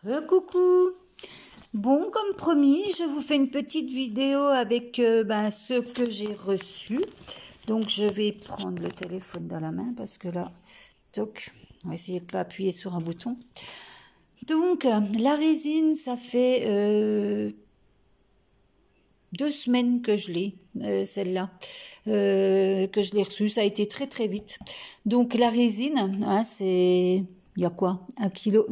Coucou. Bon, comme promis, je vous fais une petite vidéo avec ce que j'ai reçu. Donc, je vais prendre le téléphone dans la main parce que là, toc, on va essayer de ne pas appuyer sur un bouton. Donc, la résine, ça fait 2 semaines que je l'ai, celle-là, que je l'ai reçue. Ça a été très très vite. Donc, la résine, hein, c'est... Il y a quoi? 1 kilo,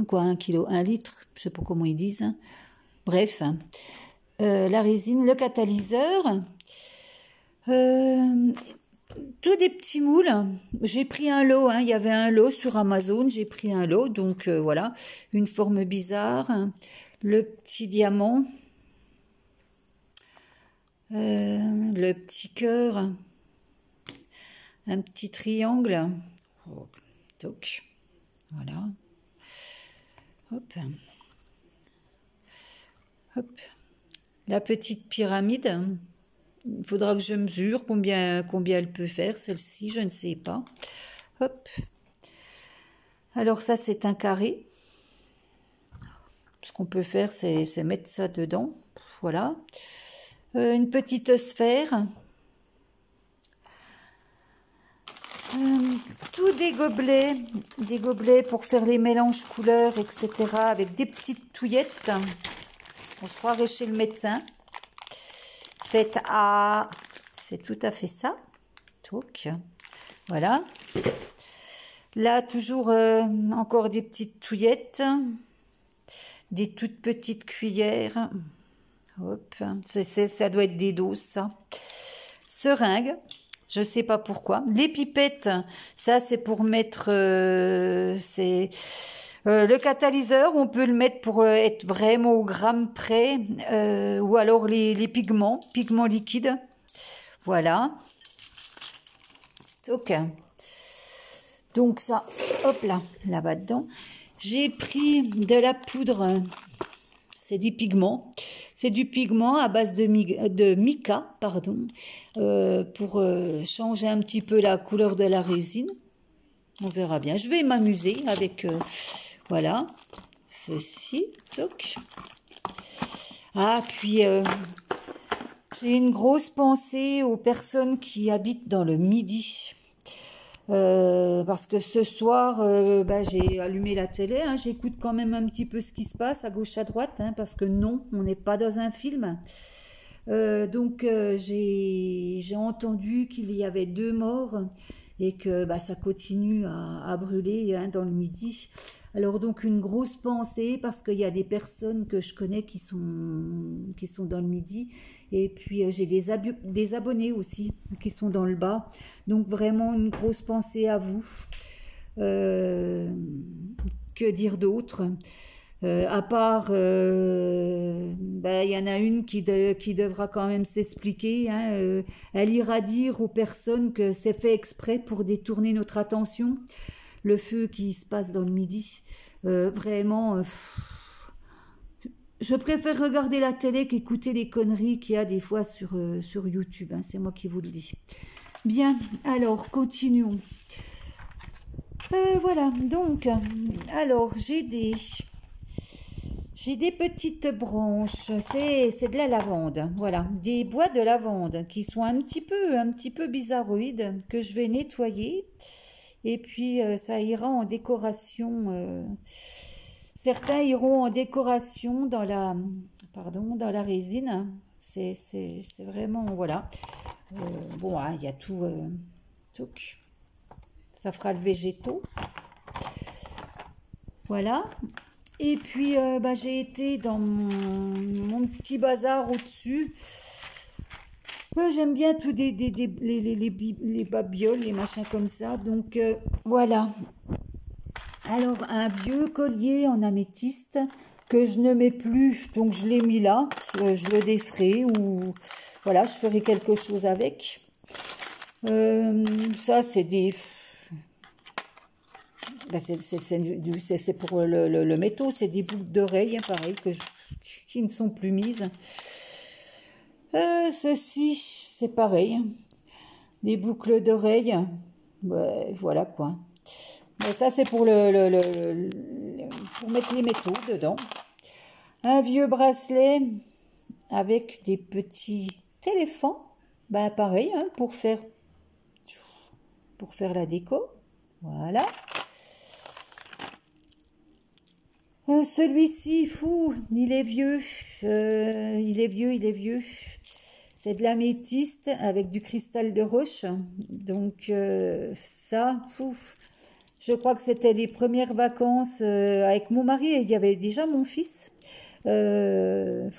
1 litre, je sais pas comment ils disent. Hein. Bref, la résine, le catalyseur, tous des petits moules. J'ai pris un lot, hein, il y avait un lot sur Amazon, j'ai pris un lot, donc voilà, une forme bizarre, le petit diamant, le petit cœur, un petit triangle, oh, toc, voilà, hop. Hop. La petite pyramide, il faudra que je mesure combien elle peut faire, celle-ci, je ne sais pas. Hop. Alors ça, c'est un carré. Ce qu'on peut faire, c'est mettre ça dedans. Voilà. Une petite sphère. Tous des gobelets pour faire les mélanges couleurs, etc. Avec des petites touillettes. On se croirait chez le médecin. Faites à... C'est tout à fait ça. Donc, voilà. Là, toujours encore des petites touillettes. Des toutes petites cuillères. Hop. Ça doit être des doses, ça. Seringue. Je ne sais pas pourquoi. Les pipettes, ça, c'est pour mettre... le catalyseur, on peut le mettre pour être vraiment au gramme près, ou alors les pigments liquides. Voilà. Ok. Donc ça, hop là-bas dedans. J'ai pris de la poudre, c'est des pigments. C'est du pigment à base de mica, pardon, pour changer un petit peu la couleur de la résine. On verra bien. Je vais m'amuser avec... voilà, ceci, toc. Ah, puis j'ai une grosse pensée aux personnes qui habitent dans le Midi. Parce que ce soir, j'ai allumé la télé, hein, j'écoute quand même un petit peu ce qui se passe à gauche, à droite, hein, parce que non, on n'est pas dans un film. Donc j'ai entendu qu'il y avait 2 morts et que ça continue à brûler, hein, dans le Midi. Alors donc une grosse pensée parce qu'il y a des personnes que je connais qui sont dans le Midi, et puis j'ai des abonnés aussi qui sont dans le bas. Donc vraiment une grosse pensée à vous. Que dire d'autre? À part, il y en a une qui devra quand même s'expliquer, hein, elle ira dire aux personnes que c'est fait exprès pour détourner notre attention, le feu qui se passe dans le Midi. Vraiment, je préfère regarder la télé qu'écouter les conneries qu'il y a des fois sur YouTube, hein, c'est moi qui vous le dis. Bien, alors continuons. Voilà, donc, alors j'ai des petites branches, c'est de la lavande, voilà, des bois de lavande qui sont un petit peu bizarroïdes, que je vais nettoyer, et puis ça ira en décoration, certains iront en décoration dans la résine, c'est vraiment, voilà, bon, hein, il y a tout, ça fera le végétaux, voilà. Et puis, j'ai été dans mon petit bazar au-dessus. J'aime bien tout les babioles, les machins comme ça. Donc, voilà. Alors, un vieux collier en améthyste que je ne mets plus. Donc, je l'ai mis là. Je le déferai ou... Voilà, je ferai quelque chose avec. Ça, c'est des... c'est pour le métaux, c'est des boucles d'oreilles, hein, pareil, qui ne sont plus mises. Ceci, c'est pareil, des boucles d'oreilles, voilà quoi. Ça, c'est pour pour mettre les métaux dedans. Un vieux bracelet avec des petits éléphants. Ben pareil, hein, pour faire la déco. Voilà. Celui-ci, fou, il est vieux. Il est vieux. C'est de l'améthyste avec du cristal de roche. Donc ça, pouf, je crois que c'était les premières vacances avec mon mari et il y avait déjà mon fils. En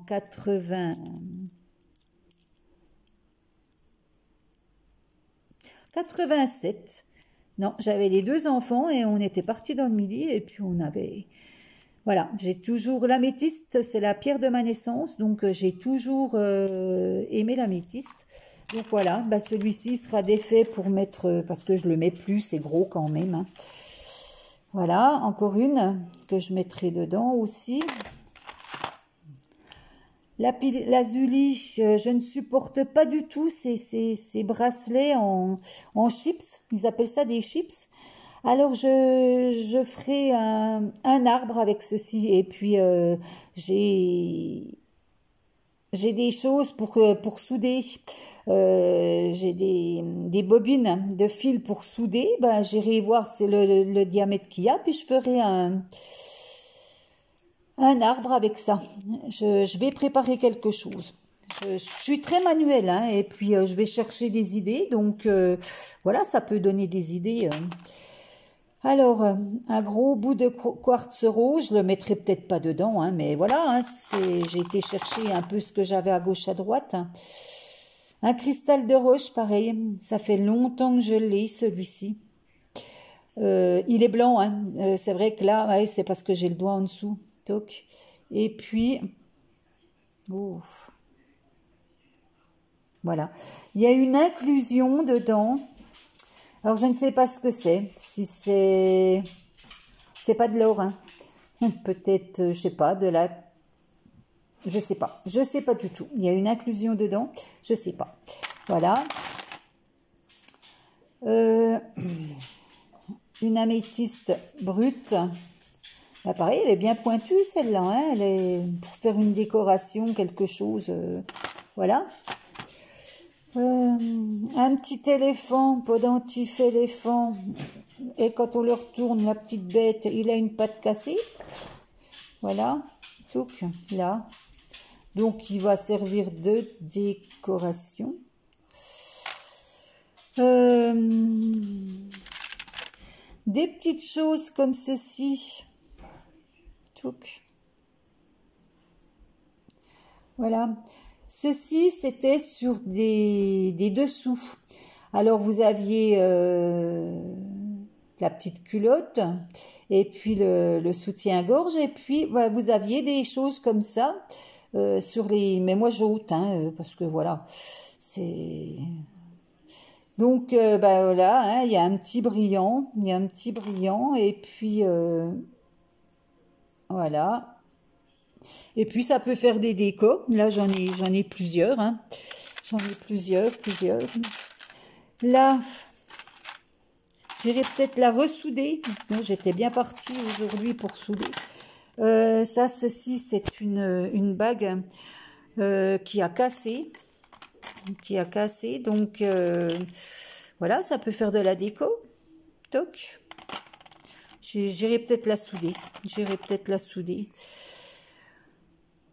87. Non, j'avais les 2 enfants et on était partis dans le Midi et puis on avait... Voilà, j'ai toujours l'améthyste, c'est la pierre de ma naissance, donc j'ai toujours aimé l'améthyste. Donc voilà, bah celui-ci sera défait pour mettre, parce que je le mets plus, c'est gros quand même. Hein. Voilà, encore une que je mettrai dedans aussi. Lazuli, je ne supporte pas du tout ces bracelets en chips, ils appellent ça des chips. Alors, je ferai un arbre avec ceci. Et puis, j'ai des choses pour souder. J'ai des bobines de fil pour souder. Ben, j'irai voir c'est le diamètre qu'il y a. Puis, je ferai un arbre avec ça. Je vais préparer quelque chose. Je suis très manuelle. Hein, et puis, je vais chercher des idées. Donc, voilà, ça peut donner des idées... Alors, un gros bout de quartz rose, je le mettrai peut-être pas dedans, hein, mais voilà, hein, j'ai été chercher un peu ce que j'avais à gauche, à droite. Un cristal de roche, pareil, ça fait longtemps que je l'ai, celui-ci. Il est blanc, hein, c'est vrai que là, ouais, c'est parce que j'ai le doigt en dessous. Toc. Et puis, oh, voilà, il y a une inclusion dedans. Alors, je ne sais pas ce que c'est. Si c'est pas de l'or, hein. Peut-être, je sais pas, de la... Je sais pas. Je sais pas du tout. Il y a une inclusion dedans. Je sais pas. Voilà. Une améthyste brute. Là, pareil, elle est bien pointue, celle-là. Hein. Elle est pour faire une décoration, quelque chose. Voilà. Un petit éléphant, pendentif éléphant, et quand on le retourne, la petite bête, il a une patte cassée. Voilà, tout là. Donc, il va servir de décoration. Des petites choses comme ceci. Tout. Voilà. Ceci, c'était sur des dessous. Alors, vous aviez la petite culotte et puis le soutien-gorge. Et puis, bah, vous aviez des choses comme ça sur les... Mais moi, j'ôte, hein, parce que voilà, c'est... Donc, bah, voilà, hein, il y a un petit brillant. Il y a un petit brillant. Et puis, voilà. Et puis, ça peut faire des décos. Là, j'en ai plusieurs. Hein. J'en ai plusieurs. Là, j'irai peut-être la ressouder. Non, j'étais bien partie aujourd'hui pour souder. Ceci, c'est une bague qui a cassé. Donc, voilà, ça peut faire de la déco. Toc. J'irai peut-être la souder.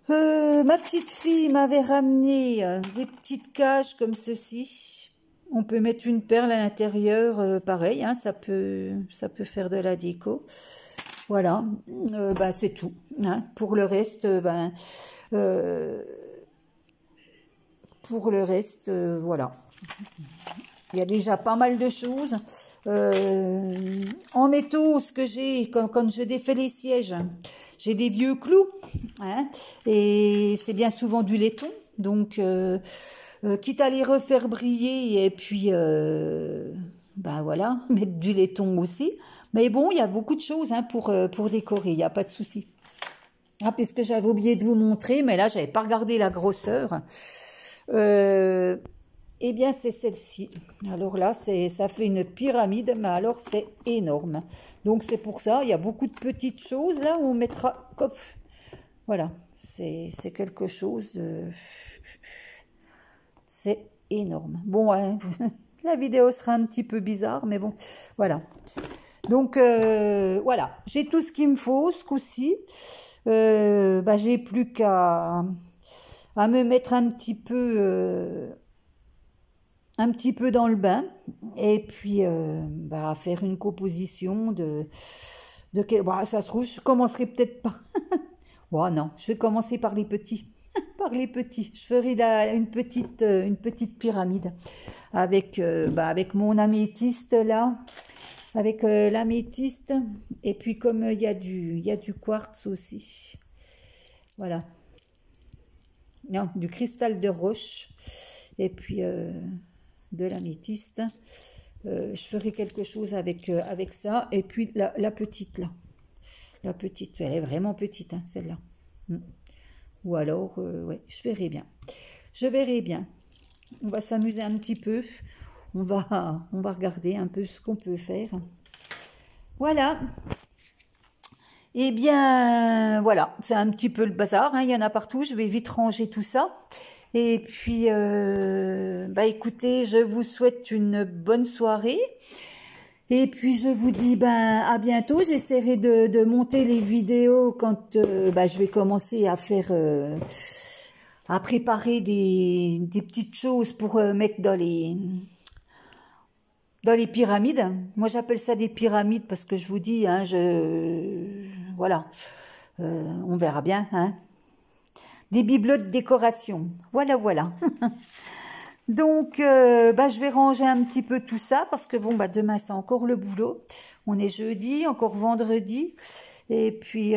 Ma petite fille m'avait ramené des petites cages comme ceci. On peut mettre une perle à l'intérieur, pareil, hein, ça peut faire de la déco. Voilà, bah, c'est tout. Hein. Pour le reste, voilà. Il y a déjà pas mal de choses. En métaux, ce que j'ai, quand je défais les sièges, j'ai des vieux clous, hein, et c'est bien souvent du laiton. Donc, quitte à les refaire briller, et puis, ben voilà, mettre du laiton aussi. Mais bon, il y a beaucoup de choses hein, pour décorer, il n'y a pas de souci. Ah, puisque j'avais oublié de vous montrer, mais là, j'avais pas regardé la grosseur. eh bien c'est celle-ci. Alors là, ça fait une pyramide, mais alors c'est énorme. Donc c'est pour ça, il y a beaucoup de petites choses là où on mettra... Hop, voilà, c'est quelque chose de... C'est énorme. Bon, hein, la vidéo sera un petit peu bizarre, mais bon, voilà. Donc, voilà, j'ai tout ce qu'il me faut ce coup-ci. Bah, j'ai plus qu'à me mettre un petit peu dans le bain. Et puis, bah, faire une composition bah, ça se trouve, je commencerai peut-être par... Oh non, je vais commencer par les petits. Par les petits. Je ferai une petite pyramide avec, bah, avec mon améthyste là, avec l'améthyste. Et puis comme il y a du quartz aussi. Voilà. Non, du cristal de roche. Et puis de l'améthyste. Je ferai quelque chose avec ça. Et puis la petite là. La petite, elle est vraiment petite, hein, celle-là. Ou alors, ouais, je verrai bien. Je verrai bien. On va s'amuser un petit peu. On va regarder un peu ce qu'on peut faire. Voilà. Eh bien, voilà. C'est un petit peu le bazar, hein, il y en a partout. Je vais vite ranger tout ça. Et puis, bah écoutez, je vous souhaite une bonne soirée. Et puis je vous dis ben à bientôt. J'essaierai de monter les vidéos quand ben, je vais commencer à faire à préparer des petites choses pour mettre dans les pyramides. Moi j'appelle ça des pyramides parce que je vous dis hein, voilà, on verra bien hein. Des bibelots de décoration. Voilà voilà. Donc, bah, je vais ranger un petit peu tout ça parce que bon, bah, demain c'est encore le boulot. On est jeudi, encore vendredi. Et puis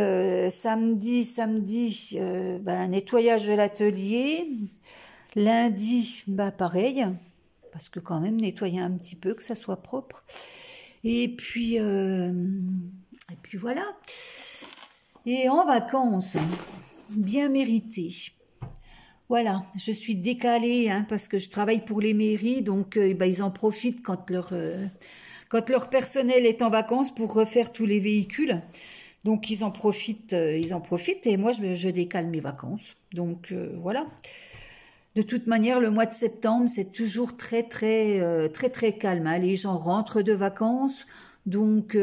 samedi, bah, nettoyage de l'atelier. Lundi, bah, pareil. Parce que quand même, nettoyer un petit peu, que ça soit propre. Et puis voilà. Et en vacances, bien mérité. Voilà, je suis décalée hein, parce que je travaille pour les mairies, donc ben, ils en profitent quand leur personnel est en vacances pour refaire tous les véhicules. Donc ils en profitent et moi je décale mes vacances. Donc voilà. De toute manière, le mois de septembre, c'est toujours très calme. Hein. Les gens rentrent de vacances, donc...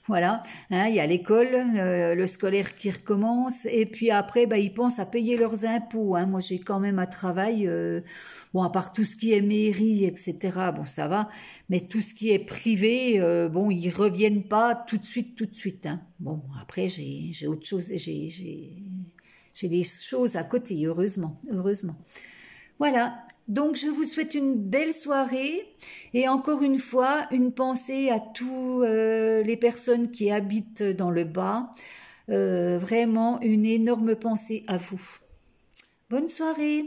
voilà, hein, il y a l'école, le scolaire qui recommence, et puis après, bah, ils pensent à payer leurs impôts. Hein. Moi, j'ai quand même un travail, bon, à part tout ce qui est mairie, etc., bon, ça va, mais tout ce qui est privé, bon, ils reviennent pas tout de suite. Hein. Bon, après, j'ai autre chose, j'ai des choses à côté, heureusement. Voilà, donc je vous souhaite une belle soirée et encore une fois, une pensée à tous les personnes qui habitent dans le bas. Vraiment une énorme pensée à vous. Bonne soirée.